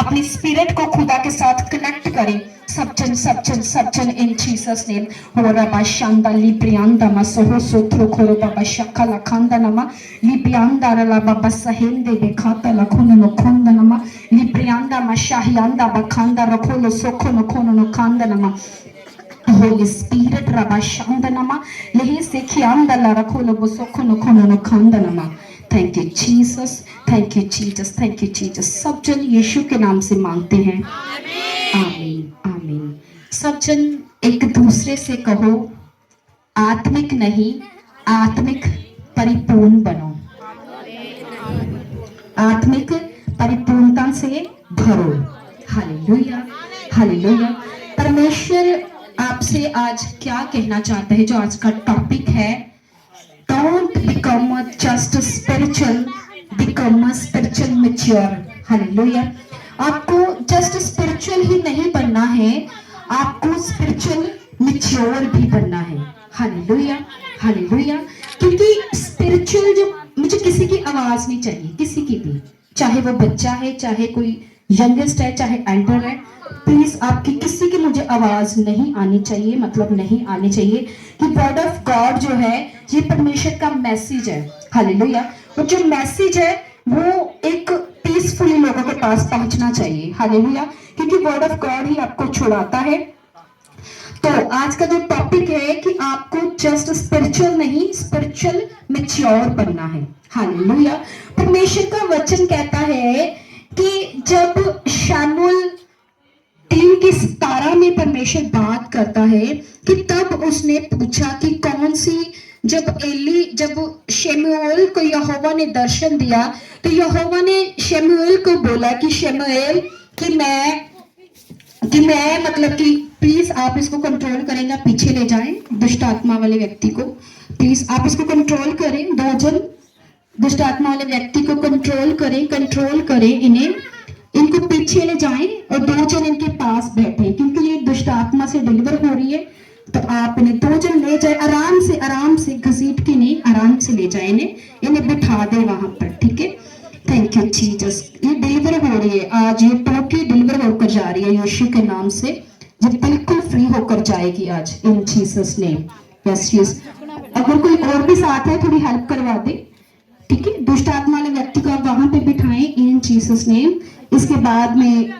अपनी स्पिरिट को खुदा के साथ कनेक्ट करें। सबचन इन जीसस नेम। होरा बाशांदा लिब्रियांदा मसोहो सोत्रो खोरो बाबा शक्का लाखांदा नमा लिब्रियांदा रला बाबा सहेंदे बेखाता लाखोनो नो खोंदा नमा लिब्रियांदा मशाहियांदा बखांदा रखोलो सोखोनो खोनो नो खांदा नमा Holy Spirit, Rabashandanama, Lehi Sekianda Larakolo Bosokono Kono Kandanama. Thank you, Jesus. Thank you, Jesus. Thank you, Jesus. सब जन यीशु के नाम से मांगते हैं। आमीन, आमीन। सब जन एक दूसरे से कहो, आत्मिक नहीं, आत्मिक परिपूर्ण बनो। आत्मिक परिपूर्णता से भरो। Hallelujah, hallelujah. परमेश्वर आपसे आज क्या कहना चाहता है? जो आज का टॉपिक है, don't become just spiritual, become spiritual mature. Hallelujah. आपको जस्ट स्पिरिचुअल ही नहीं बनना है, आपको स्पिरिचुअल मैच्योर भी बनना है। Hallelujah, hallelujah. क्योंकि स्पिरिचुअल जो, मुझे किसी की आवाज नहीं चाहिए, किसी की भी, चाहे वो बच्चा है, चाहे कोई यंगेस्ट है, चाहे एल्डर है। प्लीज आपकी किसी की मुझे आवाज नहीं आनी चाहिए, मतलब नहीं आनी चाहिए कि वर्ड ऑफ गॉड जो है ये परमेश्वर का मैसेज है। हालेलुया। और जो मैसेज है वो एक पीसफुली लोगों के पास पहुंचना चाहिए। हालेलुया। क्योंकि वर्ड ऑफ गॉड ही आपको छुड़ाता है। तो आज का जो टॉपिक है कि आपको जस्ट स्पिरिचुअल नहीं, स्पिरिचुअल मैच्योर बनना है। हालेलुया। परमेश्वर का वचन कहता है कि जब शमूएल 3:17 में परमेश्वर बात करता है कि तब उसने पूछा कि कौन सी, जब शमूएल को यहोवा ने दर्शन दिया तो यहोवा ने शमूएल को बोला कि शमूएल कि मैं मतलब कि प्लीज आप इसको कंट्रोल करेंगे, पीछे ले जाएं दुष्ट आत्मा वाले व्यक्ति को। प्लीज आप इसको कंट्रोल करें, 2 जन दुष्ट आत्मा वाले व्यक्ति को कंट्रोल करें इन्हें, इनको पीछे ले जाएं और 2 जन इनके पास बैठे, क्योंकि ये दुष्ट आत्मा से डिलीवर हो रही है। तो आप इन्हें 2 जन ले जाए, आराम से घसीट के नहीं, आराम से ले जाए इन्हें बिठा दे वहां पर। ठीक है, थैंक यू जीसस। ये डिलीवर हो रही है आज, ये टोटली डिलीवर होकर जा रही है यीशु के नाम से, ये बिल्कुल फ्री होकर जाएगी आज इन जीसस नेम। यस। अगर कोई और भी साथ है थोड़ी हेल्प करवा दे। ठीक है, दुष्ट आत्मा वाले व्यक्ति को आप वहां पे बिठाएं इन जीसस नेम। इसके बाद में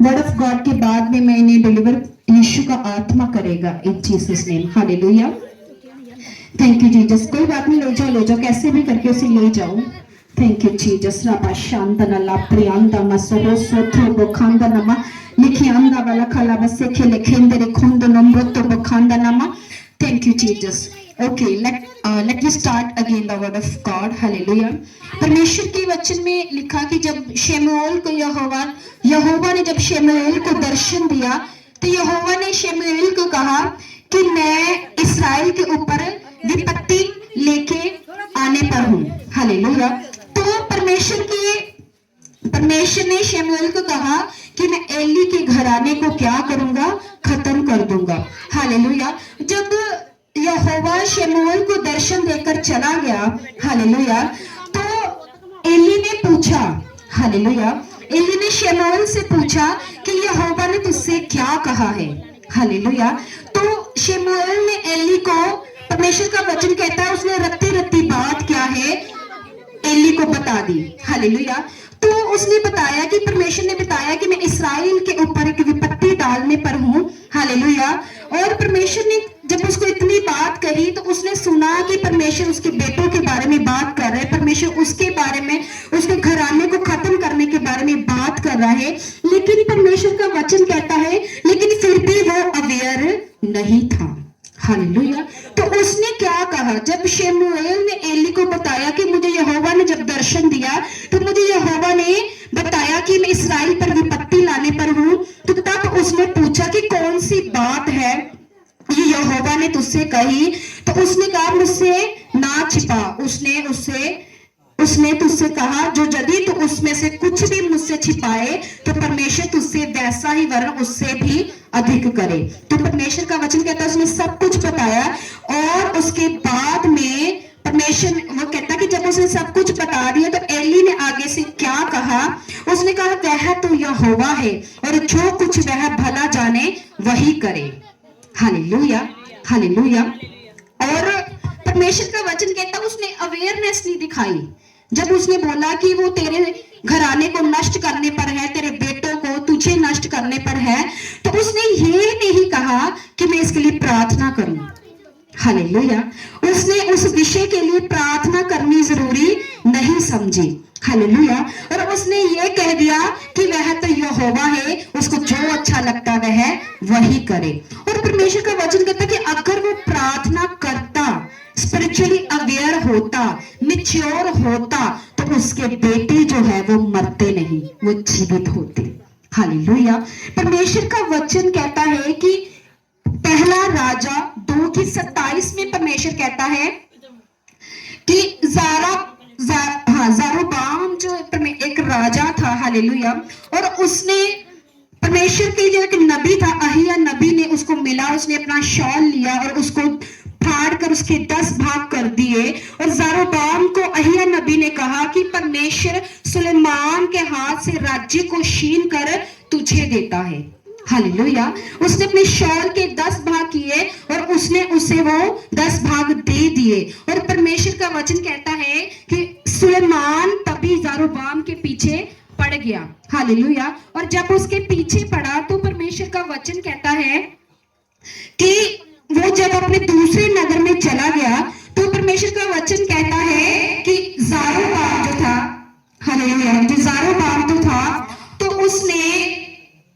वर्ड ऑफ गॉड के बाद में मैं इन्हें डिलीवर यीशु का आत्मा करेगा इन Jesus name. Hallelujah. Thank you Jesus. कोई बात नहीं, ले जाओ कैसे भी करके उसे ले जाओ। Thank you Jesus. राबा शांतना ला प्रियांदा मसोरो सोथो बखांदा नमा लिखियांदा वाला खला बसे खेले खेंदरे खोंदो नम्रतो बखांदा नमा। Thank you Jesus. Okay, let me start again the word of God. Hallelujah. परमेश्वर के वचन में लिखा कि जब शमूएल को यहोवा ने जब शमूएल को दर्शन दिया तो यहोवा ने शमूएल को कहा कि मैं इस्राएल के ऊपर विपत्ति लेके आने पर हूं। हालेलुया। तो परमेश्वर ने शमूएल को कहा कि मैं एली के घराने को क्या करूंगा, खत्म कर दूंगा। हालेलुया। जब यहोवा शमूएल को दर्शन देकर चला गया, हालेलुया, तो एली ने पूछा, हालेलुया, एली ने शमूएल से पूछा कि यहोवा ने तुझसे क्या कहा है। हालेलुया। तो शमूएल ने एली को, परमेश्वर का वचन कहता है उसने रत्ती बात क्या है एली को बता दी। हालेलुया। तो उसने बताया कि परमेश्वर ने बताया कि मैं इस्राएल के ऊपर एक विपत्ति डालने पर हूं। हालेलुया। और परमेश्वर ने जब उसको इतनी बात कही तो उसने सुना कि परमेश्वर उसके बेटों के बारे में बात कर रहा है, परमेश्वर उसके बारे में, उसके घराने को खत्म करने के बारे में बात कर रहा है। लेकिन परमेश्वर का वचन कहता है लेकिन फिर भी वो अवेयर नहीं था। हालेलुया। तो उसने क्या कहा, जब शमूएल ने एली को बताया कि मुझे यहोवा ने जब दर्शन दिया तो मुझे यहोवा ने बताया कि मैं इस्राएल पर विपत्ति लाने पर हूं, तो तब उसने पूछा कि कौन सी बात है ये यहोवा ने तुझसे कही। तो उसने कहा मुझसे ना छिपा। उसने तुझसे कहा जो यदि तू उसमें से कुछ भी मुझसे छिपाए तो परमेश्वर तुझसे वैसा ही वरन उससे भी अधिक करे। तो परमेश्वर का वचन कहता है उसने सब कुछ बताया। और उसके बाद में परमेश्वर वो कहता कि जब उसने सब कुछ बता दिया तो एली ने आगे से क्या कहा, उसने कहा वह तो यहोवा है और जो कुछ वह भला जाने वही करे। Hallelujah, hallelujah. और परमेश्वर का वचन कहता उसने अवेयरनेस नहीं दिखाई। जब उसने बोला कि वो तेरे घराने को नष्ट करने पर है, तेरे बेटों को तुझे नष्ट करने पर है, तो उसने ये नहीं कहा कि मैं इसके लिए प्रार्थना करूं। हालेलुया। उसने उस विषय के लिए प्रार्थना करनी जरूरी नहीं समझी। हालेलुया। और उसने ये कह दिया कि वह तो यहोवा है, उसको जो अच्छा लगता वह वही करे। और परमेश्वर का वचन कहता कि अगर वो प्रार्थना करता, स्पिरिचुअली अवेयर होता, मैच्योर होता, तो उसके बेटे जो है वो मरते नहीं, वो जीवित होते। हालेलुया। परमेश्वर का वचन कहता है कि पहला राजा 2:27 में परमेश्वर कहता है कि ज़ारोबाम जो एक राजा था, हालेलुया, और उसने परमेश्वर की जो एक नबी था अहिया नबी ने उसको मिला, उसने अपना शॉल लिया और उसको फाड़ कर उसके 10 भाग कर दिए। और ज़ारोबाम को अहिया नबी ने कहा कि परमेश्वर सुलेमान के हाथ से राज्य को छीन कर तुझे देता है। हालेलुया। उसने अपने शॉल के 10 भाग किए और उसने उसे वो 10 भाग दे दिए। और परमेश्वर का वचन कहता है कि सुलेमान तभी ज़ारोबाम के पीछे पड़ गया। हालेलुया। और जब उसके पीछे पड़ा तो परमेश्वर का वचन कहता है कि वो जब अपने दूसरे नगर में चला गया तो परमेश्वर का वचन कहता है कि ज़ारोबाम जो था, हालेलुया, जो ज़ारोबाम जो था, तो उसने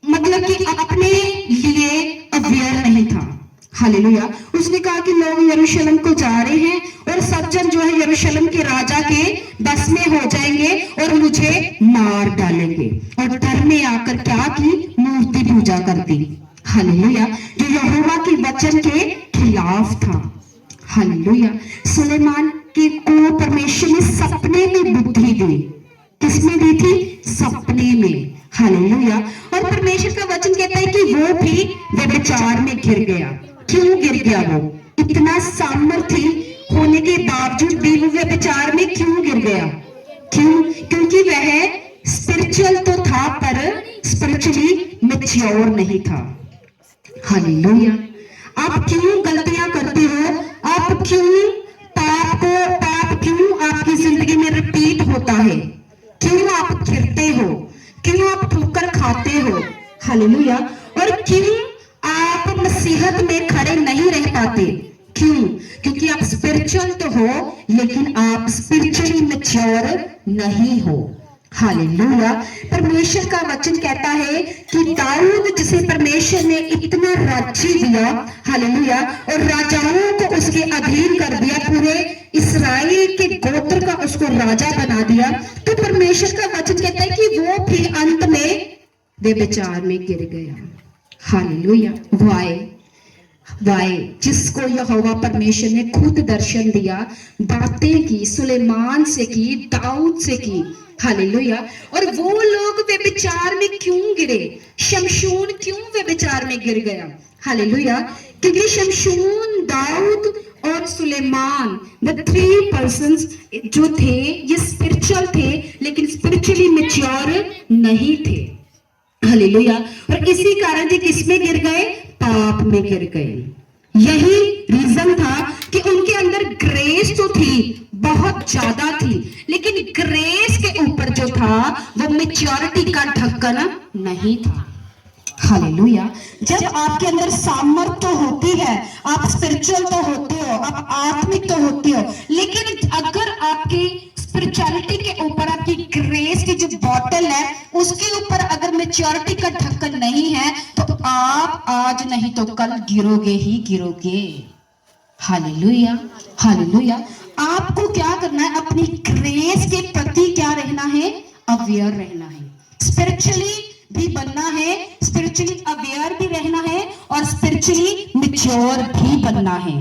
मतलब कि अपने लिए अवेयर नहीं था। हालेलुया। उसने कहा कि लोग यरूशलेम को जा रहे हैं और सज्जन जो है यरूशलेम के राजा के बस में हो जाएंगे और मुझे मार डालेंगे। और डर में आकर क्या की, मूर्ति पूजा कर दी। हालेलुया। जो यहोवा के वचन के खिलाफ था। हालेलुया। सुलेमान के को परमेश्वर ने सपने में बुद्धि दी। किसमें दी थी? सपने में। हालेलुया। और परमेश्वर का वचन कहता है कि वो भी व्यभिचार में गिर गया। क्यों गिर गया? वो इतना सामर्थ्य होने के बावजूद भी वो व्यभिचार में क्यों गिर गया? क्यों? क्योंकि वह स्पिरिचुअल तो था पर स्पिरिचुअली मैच्योर नहीं था। हालेलुया। आप क्यों गलतियां करते हो? आप क्यों पाप क्यों आपकी जिंदगी में रिपीट होता है? क्यों आप गिरते हो? क्यों आप ठोकर खाते हो? हालेलुया। और क्यों आप नसीहत में खड़े नहीं रह पाते? क्यों? क्योंकि आप स्पिरिचुअल तो हो लेकिन आप स्पिरिचुअली मैच्योर नहीं हो। हालेलुया। परमेश्वर का वचन कहता है कि दाऊद जिसे परमेश्वर ने इतना राज्य दिया, हालेलुया, और राजाओं को उसके अधीन कर दिया, पूरे इस्राएल के गोत्र का उसको राजा बना दिया, तो परमेश्वर का वचन कहता है कि वो भी अंत में व्यभिचार में गिर गया। हालेलुया। वाय जिसको यहोवा परमेश्वर ने खुद दर्शन दिया, बातें की, सुलेमान से की, दाऊद से की। हालेलुया। और वो लोग व्यभिचार में क्यों गिरे? शमशून क्यों व्यभिचार में गिर गया? हालेलुया। क्योंकि शमशून, दाऊद और सुलेमान, द 3 पर्सन्स जो थे ये स्पिरिचुअल थे लेकिन स्पिरिचुअली मैच्योर नहीं थे। हालेलुया। और इसी कारण ये किसमें गिर गए? पाप में गिर गए। यही रीजन था कि उनके अंदर ग्रेस तो थी, बहुत ज्यादा थी, लेकिन ग्रेस के ऊपर जो था वो मैच्योरिटी का ढक्कन नहीं था। हालेलुया। जब आपके अंदर सामर्थ्य तो होती है, आप स्पिरिचुअल तो होते हो, आप आत्मिक तो होते हो, लेकिन अगर आपकी स्पिरिचुअलिटी के ऊपर आपकी ग्रेस की जो बॉटल है उसके ऊपर अगर मैच्योरिटी का ढक्कन नहीं है तो आप आज नहीं तो कल गिरोगे ही गिरोगे। हालेलुया। हालेलुया। आपको क्या करना है? अपनी ग्रेस के प्रति क्या रहना है? अवेयर रहना है। स्पिरिचुअली भी बनना है, स्पिरिचुअली अवेयर भी रहना है और स्पिरिचुअली मैच्योर भी बनना है।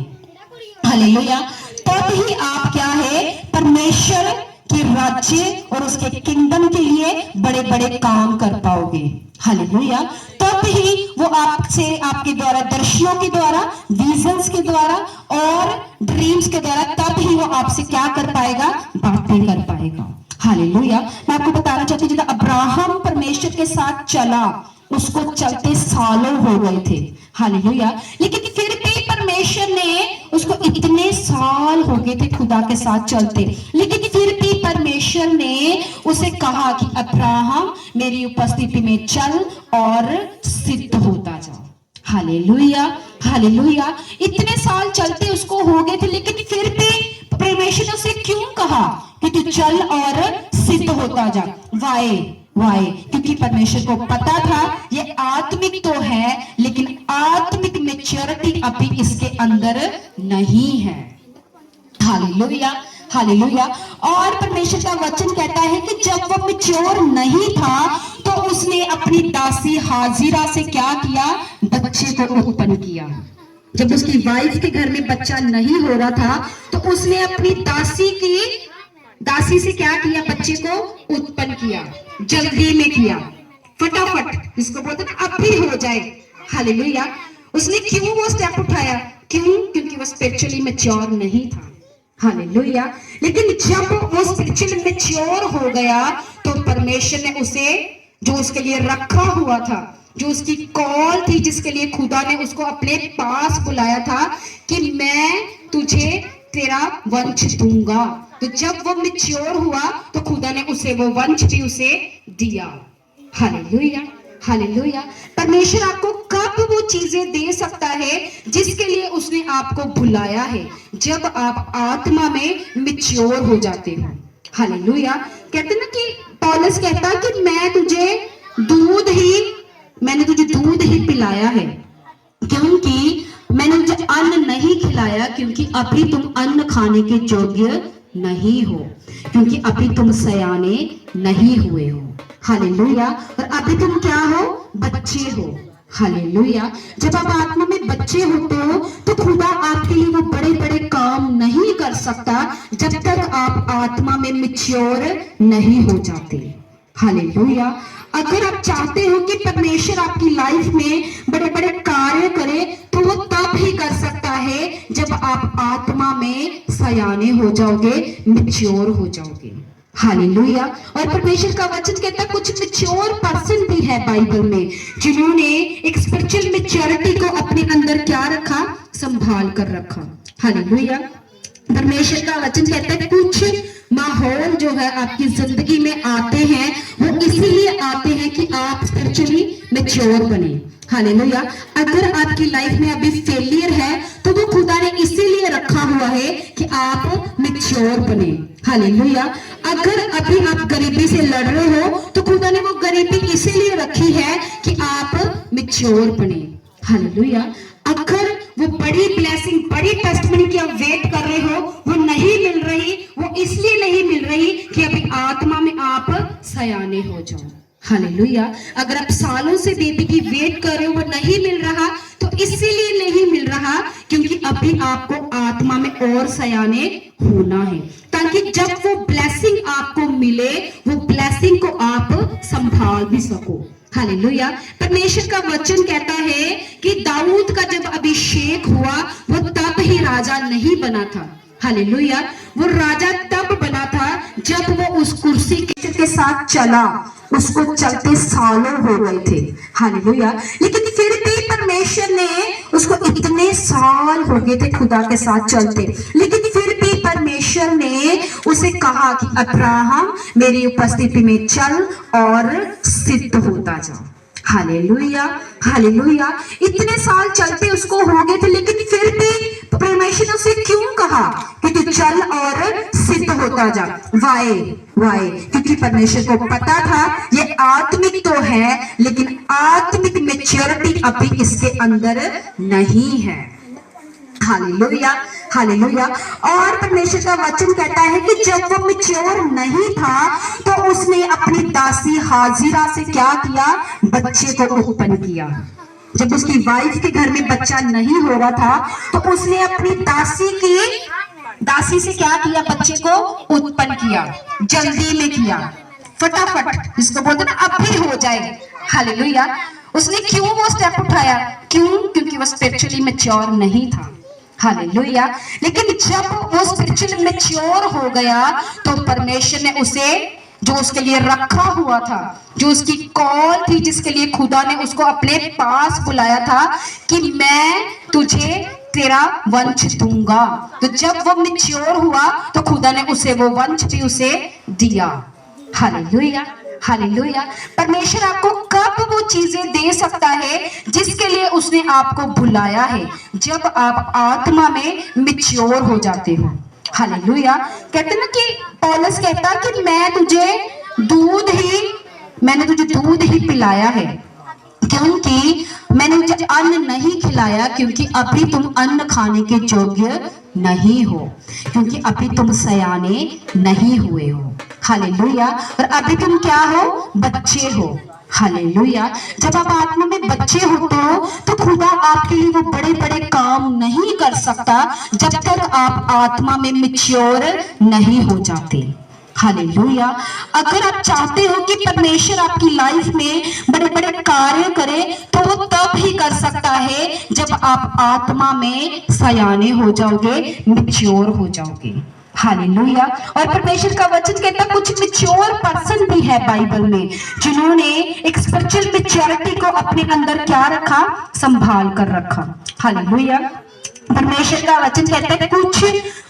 हालेलुया। तब ही आप क्या है? परमेश्वर कि राज्य और उसके किंगडम के लिए बड़े बड़े काम कर पाओगे। हालेलुया। तब ही वो आपसे, आपके द्वारा, दर्शनों के द्वारा, विजन्स के द्वारा और ड्रीम्स के द्वारा, तब ही वो आपसे क्या कर पाएगा, बातें कर पाएगा। हालेलुया। मैं आपको बताना चाहती हूँ, जब अब्राहम परमेश्वर के साथ चला, उसको चलते सालों हो गए थे। हालेलुया। लेकिन फिर भी परमेश्वर ने उसको, इतने साल हो गए थे खुदा के साथ चलते, लेकिन फिर भी परमेश्वर ने उसे कहा कि अब्राहम मेरी उपस्थिति में चल और सिद्ध होता जा। हालेलुया। हालेलुया। इतने साल चलते उसको हो गए थे, लेकिन फिर भी परमेश्वर ने उसे क्यों कहा कि तू चल और सिद्ध होता जा? वाई? क्योंकि परमेश्वर को पता था ये आत्मिक तो है, लेकिन आत्मिक मैच्योरिटी अभी इसके अंदर नहीं है। हालेलुया। हालेलुया। और परमेश्वर का वचन कहता है कि जब वो मैच्योर नहीं था तो उसने अपनी दासी हाजिरा से क्या किया, बच्चे को उत्पन्न किया। जब उसकी वाइफ के घर में बच्चा नहीं हो रहा था तो उसने अपनी दासी से क्या किया, बच्चे को उत्पन्न किया। जल्दी में किया, फटाफट, जिसको बोलते ना अभी हो जाए। हालेलुया। उसने क्यों वो स्टेप उठाया? क्योंकि वो स्पिरिचुअली मैच्योर नहीं था। हालेलुया। लेकिन जब वो स्पिरिचुअली मैच्योर हो गया तो परमेश्वर ने उसे, जो उसके लिए रखा हुआ था, जो उसकी कॉल थी, जिसके लिए खुदा ने उसको अपने पास बुलाया था कि मैं तुझे तेरा वंश दूंगा, तो जब वो मैच्योर हुआ तो खुदा ने उसे वो वंश भी उसे दिया। हालेलुया। हालेलुया। परमेश्वर आपको कब वो चीजें दे सकता है जिसके लिए उसने आपको बुलाया है? जब आप आत्मा में मैच्योर हो जाते हो। हालेलुया। कहते ना कि पौलुस कहता कि मैंने तुझे दूध ही पिलाया है, क्योंकि मैंने तुझे अन्न नहीं खिलाया, क्योंकि अभी तुम अन्न खाने के योग्य नहीं हो, क्योंकि अभी तुम सयाने नहीं हुए हो। हालेलुया। और अभी तुम क्या हो, बच्चे हो। हालेलुया। जब आप आत्मा में बच्चे होते हो तो खुदा आपके लिए वो बड़े बड़े काम नहीं कर सकता जब तक आप आत्मा में मैच्योर नहीं हो जाते। हालेलुया। अगर आप चाहते हो कि परमेश्वर आपकी लाइफ में बड़े बड़े कार्य करे तो वो तब ही कर सकता है जब आप आत्मा में सयाने हो जाओगे, मैच्योर हो जाओगे। हालेलुया। और परमेश्वर का वचन कहता है कुछ मैच्योर पर्सन भी है बाइबल में, जिन्होंने एक स्पिरिचुअल मैच्योरिटी को अपने अंदर क्या रखा, संभाल कर रखा। हालेलुया। परमेश्वर का वचन कहता है कुछ माहौल जो है आपकी जिंदगी में आते हैं, वो इसीलिए आते हैं कि आप स्पिरिचुअली मैच्योर बने। हालेलुया। अगर आपकी लाइफ में अभी फेलियर है तो वो खुदा ने इसीलिए रखा हुआ है कि आप मैच्योर बने। हालेलुया। अगर अभी आप गरीबी से लड़ रहे हो तो खुदा ने वो गरीबी इसीलिए रखी है कि आप मैच्योर बने। हालेलुया। अगर वो बड़ी ब्लेसिंग, बड़ी टेस्टमनी की आप वेट कर रहे हो, वो नहीं मिल रही, वो इसलिए नहीं मिल रही कि अभी आत्मा में आप सयाने हो जाओ। हालेलुया। अगर आप सालों से बेबी की वेट कर रहे हो, वो नहीं मिल रहा, तो इसीलिए नहीं मिल रहा क्योंकि अभी आपको आत्मा में और सयाने होना है, ताकि जब वो ब्लेसिंग आपको मिले, वो ब्लेसिंग को आप संभाल भी सको। हालेलुया। परमेश्वर का वचन कहता है कि दाऊद का जब अभिषेक हुआ वो तब ही राजा नहीं बना था। हालेलुया। वो राजा तब बना था जब वो उस कुर्सी के साथ चला, उसको चलते सालों हो गए थे। हालेलुया। लेकिन फिर भी परमेश्वर ने उसको, इतने साल हो गए थे खुदा के साथ चलते, लेकिन फिर भी परमेश्वर ने उसे कहा कि अब्राहम मेरी उपस्थिति में चल और सिद्ध होता जा। हालेलुया। हालेलुया। इतने साल चलते उसको हो गए थे, लेकिन फिर भी परमेश्वर ने उसे क्यों कहा कि तू चल और सिद्ध होता जा? वाई? क्योंकि परमेश्वर को पता था ये आत्मिक तो है, लेकिन आत्मिक मैच्योरिटी अभी इसके अंदर नहीं है। हालेलुया। हालेलुया। और परमेश्वर का वचन कहता है कि जब वो मैच्योर नहीं था तो उसने अपनी दासी हाजिरा से क्या किया, बच्चे को उत्पन्न किया। जब उसकी वाइफ के घर में बच्चा नहीं हो रहा था तो उसने अपनी दासी की दासी से क्या किया, बच्चे को उत्पन्न किया, जल्दी में किया, फटाफट, जिसको बोलते ना अभी हो जाए। हालेलुया। उसने क्यों वो स्टेप उठाया? क्यों? क्योंकि वो स्पिरिचुअली मैच्योर नहीं था। हालेलुया। लेकिन जब वो स्पिरिचुअली मैच्योर हो गया तो परमेश्वर ने उसे, जो उसके लिए रखा हुआ था, जो उसकी कॉल थी, जिसके लिए खुदा ने उसको अपने पास बुलाया था कि मैं तुझे तेरा वंश दूंगा, तो जब वो मैच्योर हुआ तो खुदा ने उसे वो वंश भी उसे दिया। Hallelujah, hallelujah. परमेश्वर आपको कब वो चीजें दे सकता है जिसके लिए उसने आपको बुलाया है? जब आप आत्मा में मैच्योर हो जाते हो। हालेलुया। कहते ना कि पौलुस कहता कि मैंने तुझे दूध ही पिलाया है, क्योंकि मैंने तुझे अन्न नहीं खिलाया, क्योंकि अभी तुम अन्न खाने के योग्य नहीं हो, क्योंकि अभी तुम सयाने नहीं हुए हो। हालेलुया। और अभी तुम क्या हो? बच्चे हो। हालेलुया। जब आप आत्मा में बच्चे होते हो तो खुदा आपके लिए वो बड़े बड़े काम नहीं कर सकता जब तक आप आत्मा में मैच्योर नहीं हो जाते। हालेलुया। अगर आप चाहते हो कि परमेश्वर आपकी लाइफ में बड़े बड़े कार्य करे तो वो तब ही कर सकता है जब आप आत्मा में सयाने हो जाओगे, मैच्योर हो जाओगे। हालेलुया। और परमेश्वर का वचन कहता है कुछ मैच्योर पर्सन भी है बाइबल में, जिन्होंने एक स्पिरिचुअल मैच्योरिटी को अपने अंदर क्या रखा? संभाल कर रखा। हालेलुया। परमेश्वर का वचन कहता है कुछ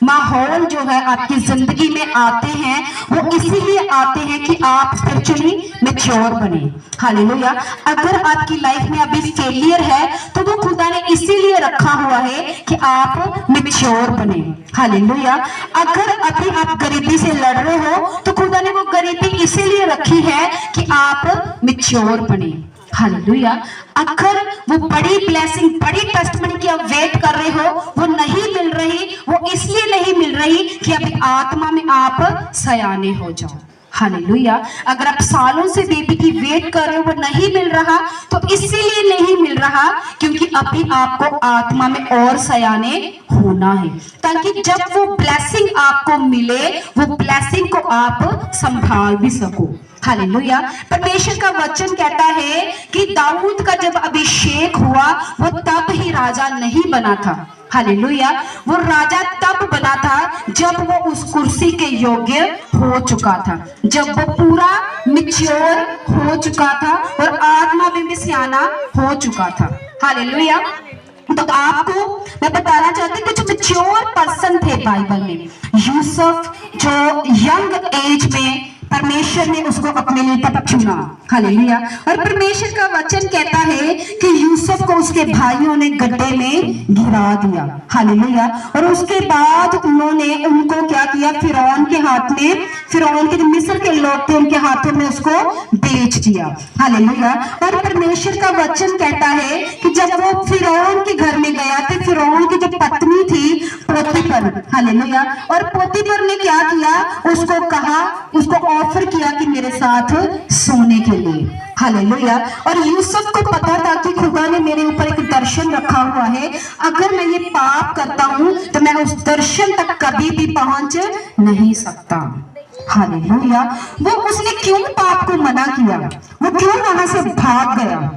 माहौल जो है आपकी जिंदगी में आते हैं, वो इसीलिए आते हैं कि आप स्पिरिचुअली मैच्योर बने। हालेलुया। अगर आपकी लाइफ में अभी फेलियर है तो वो खुदा ने इसीलिए रखा हुआ है कि आप मैच्योर बने। हालेलुया। अगर अभी आप गरीबी से लड़ रहे हो तो खुदा ने वो गरीबी इसीलिए रखी है कि आप मैच्योर बने। हालेलुया। अगर वो बड़ी ब्लेसिंग, बड़ी टेस्टमनी की आप वेट कर रहे हो, वो नहीं मिल रही, वो इसलिए नहीं मिल रही कि अभी आत्मा में आप सयाने हो जाओ। हालेलुया। अगर आप सालों से बेबी की वेट कर रहे हो, वो नहीं मिल रहा, तो इसीलिए नहीं मिल रहा क्योंकि अभी आपको आत्मा में और सयाने होना है, ताकि जब वो ब्लेसिंग आपको मिले, वो ब्लेसिंग को आप संभाल भी सको। हालेलुया। परमेश्वर का वचन कहता है कि दाऊद का जब अभिषेक हुआ वो तब ही राजा नहीं बना था। हालेलुया। वो राजा तब बना था जब वो उस कुर्सी के योग्य हो चुका था, जब वो पूरा मैच्योर हो चुका था और आत्मा में भी सियाना हो चुका था। हालेलुया। तो आपको मैं बताना चाहती हूँ कुछ मैच्योर पर्सन थे बाइबल में। यूसुफ जो यंग एज में परमेश्वर ने उसको अपने लिए तब चुना। हालेलुया। और परमेश्वर का वचन कहता है कि यूसुफ को उसके भाइयों ने गड्ढे में गिरा दिया। हालेलुया। और उसके बाद उन्होंने उनको क्या किया? फिरौन के हाथ में, फिरौन के जो मिस्र के लोग थे उनके हाथों में उसको बेच दिया। हालेलुया। और परमेश्वर का वचन कहता है कि जब वो फिरौन के घर में गया तो फिरौन की जो पत्नी थी पोतीफर, हालेलुया, और पोतीफर ने क्या किया? उसको कहा, उसको ऑफर किया कि मेरे साथ सोने के लिए। हालेलुया। और यूसुफ को पता था कि खुदा ने मेरे ऊपर एक दर्शन रखा हुआ है, अगर मैं ये पाप करता हूं तो मैं उस दर्शन तक कभी भी पहुंच नहीं सकता। हालेलुया। वो उसने क्यों पाप को मना किया? वो क्यों वहां से भाग गया?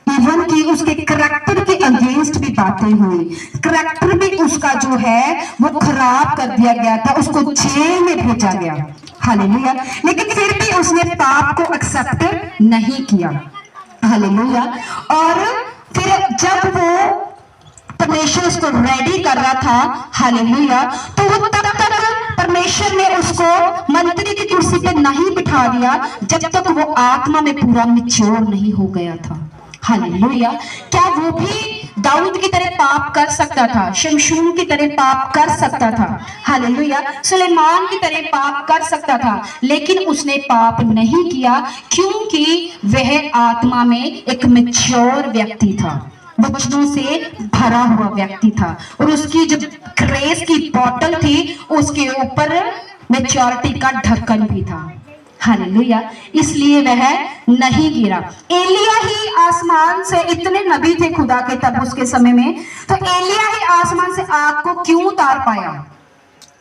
इवन कि उसके करैक्टर के अगेंस्ट भी बातें हुई, करैक्टर भी उसका जो है वो खराब कर दिया गया था, उसको जेल में भेजा गया। हालेलुया। लेकिन फिर भी उसने पाप को एक्सेप्ट नहीं किया। हालेलुया। और फिर जब वो परमेश्वर उसको रेडी कर रहा था, हालेलुया, तो वो तब तक परमेश्वर ने उसको मंत्री की कुर्सी पे नहीं बिठा दिया जब तक वो आत्मा में पूरा मैच्योर नहीं हो गया था। हालेलुया। क्या वो भी दाऊद की तरह पाप कर सकता था? शमशून की तरह पाप कर सकता था? हालेलुया। सुलेमान की तरह पाप कर सकता था, लेकिन उसने पाप नहीं किया क्योंकि वह आत्मा में एक मैच्योर व्यक्ति था, वचनों से भरा हुआ व्यक्ति था, और उसकी जो ग्रेस की बोतल थी उसके ऊपर मैच्योरिटी का ढक्कन भी था। हालेलुया। इसलिए वह नहीं गिरा। एलिया ही आसमान से, इतने नबी थे खुदा के तब उसके समय में, तो एलिया ही आसमान से आग को क्यों उतार पाया?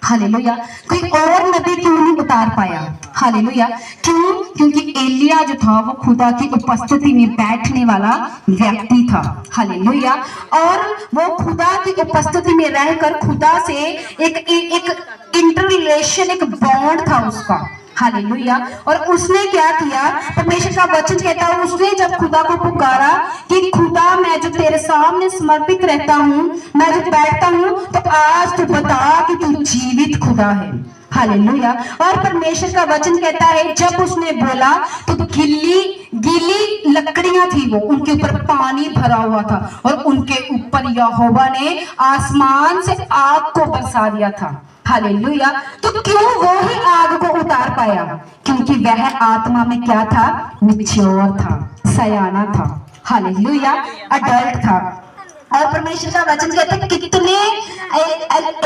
हालेलुया। कोई और नबी क्यों नहीं उतार पाया? हालेलुया। क्यों? क्योंकि एलिया जो था वो खुदा की उपस्थिति में बैठने वाला व्यक्ति था। हालेलुया। और वो खुदा की उपस्थिति में रहकर खुदा से एक इंटर रिलेशन, एक बॉन्ड था उसका। हालेलुया। और उसने क्या किया? परमेश्वर का वचन कहता है उसने जब खुदा को पुकारा कि खुदा मैं जो तेरे सामने समर्पित रहता हूँ, मैं जो बैठता हूँ, तो आज तू बता कि तू जीवित खुदा है। हालेलुया। और परमेश्वर का वचन कहता है जब उसने बोला तो गीली लकड़ियां थी, वो उनके ऊपर पानी भरा हुआ था और उनके ऊपर यहोवा ने आसमान से आग को बरसा दिया था। हालेलुया। तो क्यों वो ही आग को उतार पाया? क्योंकि वह आत्मा में क्या था? मैच्योर था, सयाना था। हालेलुया। अडल्ट था। और परमेश्वर का वचन कहता है कितने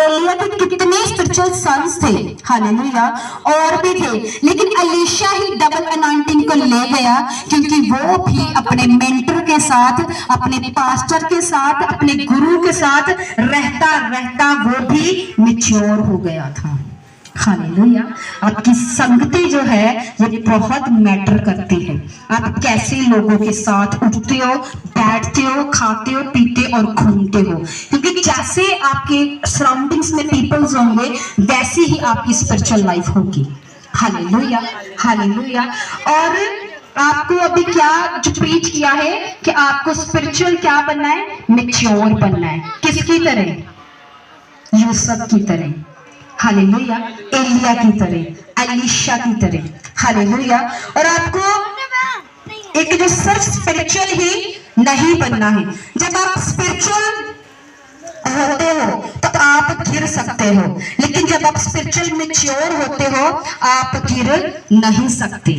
एलिया के कितने स्पिरिचुअल सन्स थे। हालेलुया। और भी थे, लेकिन एलीशा ही डबल अनॉइंटिंग को ले गया क्योंकि वो भी अपने मेंटर के साथ, अपने पास्टर के साथ, अपने गुरु के साथ रहता रहता वो भी मैच्योर हो गया था। हालेलुया। आपकी संगति जो है ये बहुत मैटर करती है। आप कैसे लोगों के साथ उठते हो, बैठते हो, खाते हो, पीते और घूमते हो, क्योंकि जैसे आपके सराउंडिंग्स में पीपल्स होंगे वैसी ही आपकी स्पिरिचुअल लाइफ होगी। हालेलुया। हालेलुया। और आपको अभी क्या जो प्रीच किया है कि आपको स्पिरिचुअल क्या बनना है? मैच्योर बनना है। किसकी तरह? यूसुफ की तरह। हालेलुया। एलिया की तरह, एलीशा की तरह। हालेलुया। और आपको एक जो सिर्फ स्पिरिचुअल ही नहीं बनना है। जब आप स्पिरिचुअल होते हो तो आप गिर सकते हो, लेकिन जब आप स्पिरिचुअल मैच्योर होते हो आप गिर नहीं सकते।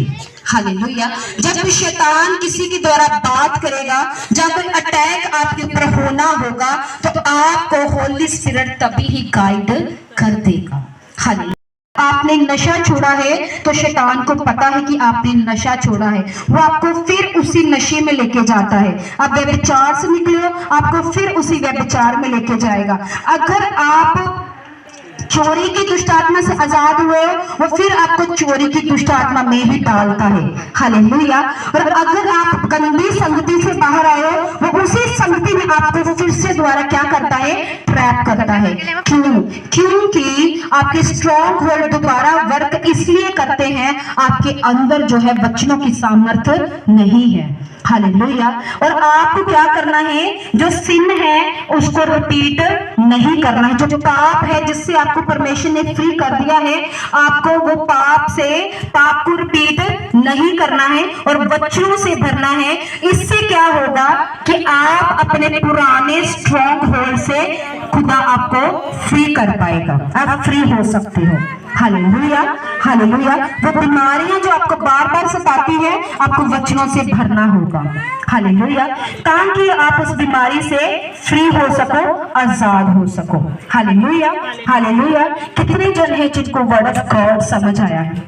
हालेलुया। जब शैतान किसी के द्वारा बात करेगा, जब कोई अटैक आपके ऊपर होना होगा तो आपको होली स्पिरिट तभी ही गाइड कर देगा। हालेलुया। आपने नशा छोड़ा है तो शैतान को पता है कि आपने नशा छोड़ा है, वो आपको फिर उसी नशे में लेके जाता है। आप व्यभिचार से निकले हो, आपको फिर उसी व्यभिचार में लेके जाएगा। अगर आप चोरी की दुष्ट आत्मा से आजाद हुए हो, वो फिर आपको चोरी की दुष्ट आत्मा में ही डालता है। हालेलुया। और अगर आप गंदी संगति से बाहर आए हो, वो उसी संगति में आपको फिर से द्वारा क्या करता है? ट्रैप करता है। क्यों? क्योंकि आपके स्ट्रॉन्ग होल्ड दोबारा वर्क इसलिए करते हैं, आपके अंदर जो है वचनों की सामर्थ्य नहीं है। हालेलुया। और आपको क्या करना है? जो सिन है उसको रिपीट नहीं करना है। जो पाप है जिससे आपको परमेश्वर ने फ्री कर दिया है, आपको वो पाप को रिपीट नहीं करना है और वचनों से भरना है। इससे क्या होगा कि आप अपने पुराने स्ट्रॉन्ग होल्ड से खुदा आपको फ्री कर पाएगा, आप फ्री हो सकते हो। हालेलुया। हालेलुया। वो बीमारियां जो आपको बार बार सताती है, आपको वचनों से भरना होगा। हालेलुया। ताकि आप उस बीमारी से फ्री हो सको, आजाद हो सको। हालेलुया। हालेलुया। कितने जन है जिनको वर्ड ऑफ गॉड समझ आया है?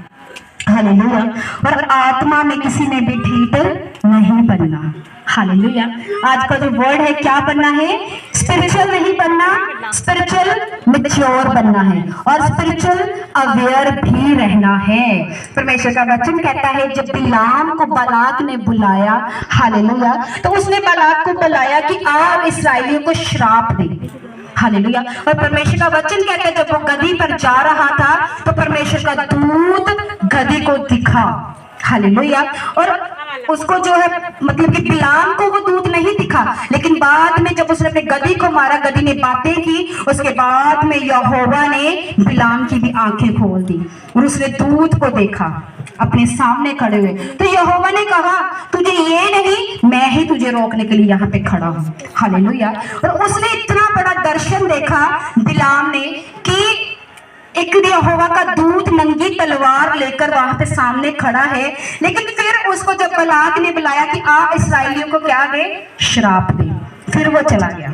हालेलुया। और आत्मा में किसी ने भी ढीठ नहीं बनना। हालेलुया। आज का जो वर्ड है क्या बनना है? स्पिरिचुअल नहीं बनना, स्पिरिचुअल मैच्योर बनना है और स्पिरिचुअल अवेयर भी रहना है। परमेश्वर का वचन कहता है जब बिलाम को बालाक ने बुलाया, हालेलुया, तो उसने बालाक को बुलाया कि आप इस्राएलियों को श्राप दे। हालेलुया। और परमेश्वर का वचन कहता है जब वो गधी पर जा रहा था तो परमेश्वर का दूत गधी को दिखा। हालेलुया। और उसको जो है मतलब कि बिलाम को वो दूत नहीं दिखा, लेकिन बाद में जब उसने अपने गधी को मारा, गधी ने बातें की, उसके बाद में यहोवा ने बिलाम की भी आंखें खोल दी और उसने दूत को देखा अपने सामने खड़े हुए। तो यहोवा ने कहा तुझे ये नहीं, मैं ही तुझे रोकने के लिए यहाँ पे खड़ा हूँ। हालेलुया। और उसने इतना बड़ा दर्शन देखा बिलाम ने कि एक यहोवा का दूत नंगी तलवार लेकर वहां पे सामने खड़ा है, लेकिन फिर उसको जब बालाक ने बुलाया कि आ इस्राएलियों को क्या दे? श्राप दे, फिर वो चला गया।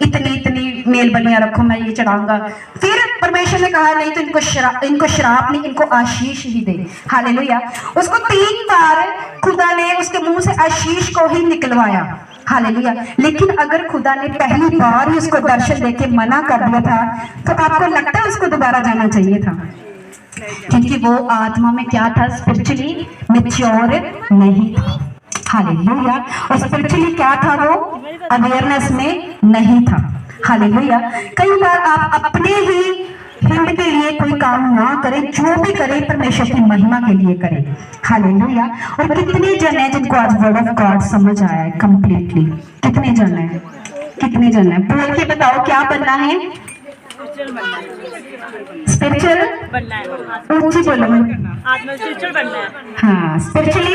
इतनी मेल बलियां रखो, मैं ये चढ़ाऊंगा। फिर परमेश्वर ने कहा नहीं तो इनको श्राप नहीं, इनको आशीष ही दे। हालेलुया। उसको 3 बार खुदा ने उसके मुंह से आशीष को ही निकलवाया। हालेलुया। लेकिन अगर खुदा ने पहली बार ही उसको दर्शन देके मना कर दिया था, तो आपको लगता है उसको दोबारा जाना चाहिए था? क्योंकि वो आत्मा में क्या था? स्पिरिचुअली मैच्योर नहीं था। हालेलुया। और स्पिरिचुअली क्या था? वो अवेयरनेस में नहीं था। हालेलुया। कई बार आप अपने ही हित के लिए कोई काम ना करें, जो भी करें परमेश्वर की महिमा के लिए करें। हालेलुया। और कितने जन है जिनको आज वर्ड ऑफ गॉड समझ आया है कंप्लीटली? कितने जन है? कितने जन है? बोल के बताओ, क्या बनना है? स्पिरिचुअल बनना है। ऊंची बोलो। स्पिरिचुअल बनना है। हाँ, स्पिरिचुअली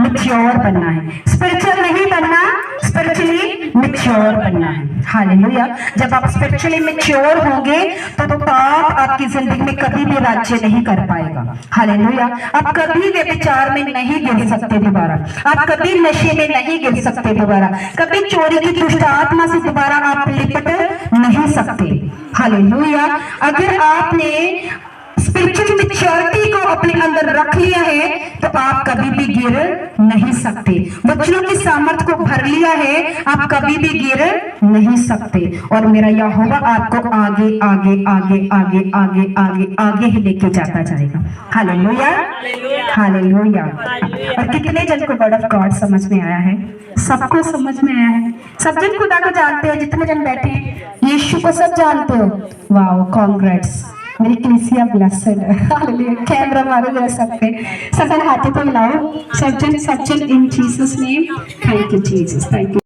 मैच्योर बनना है। स्पिरिचुअल नहीं बनना, स्पिरिचुअली मैच्योर बनना है। हालेलुया। जब आप स्पिरिचुअली मैच्योर होंगे तो पाप आपकी जिंदगी में कभी भी राज्य नहीं कर पाएगा। हालेलुया। आप कभी व्यभिचार में नहीं गिर सकते दोबारा, आप कभी नशे में नहीं गिर सकते दोबारा, कभी चोरी की दुष्ट आत्मा से दोबारा आप लिपट नहीं सकते। हालेलुया। अगर आपने स्पिरिचुअल मैच्योरिटी को अपने अंदर रख लिया है तो आप कभी भी गिर नहीं सकते। वचनों की सामर्थ को भर लिया है, आप कभी भी गिर नहीं सकते। और मेरा यहोवा आपको आगे आगे आगे आगे आगे आगे आगे ही लेके जाता जाएगा। हालेलुया। हालेलुया। और कितने जन को वर्ड ऑफ गॉड समझ में आया है? सबको समझ में आया है। सब जन खुदा को जानते हो? जितने जन बैठे हैं यीशु को सब जानते हो? Wow, congrats. मेरी कलीसिया ब्लेस्ड है। हालेलुया। कैमरा मारो जरा सब पे, सब हाथों को मिलाओ। सब जन इन Jesus name. Thank you Jesus, thank you.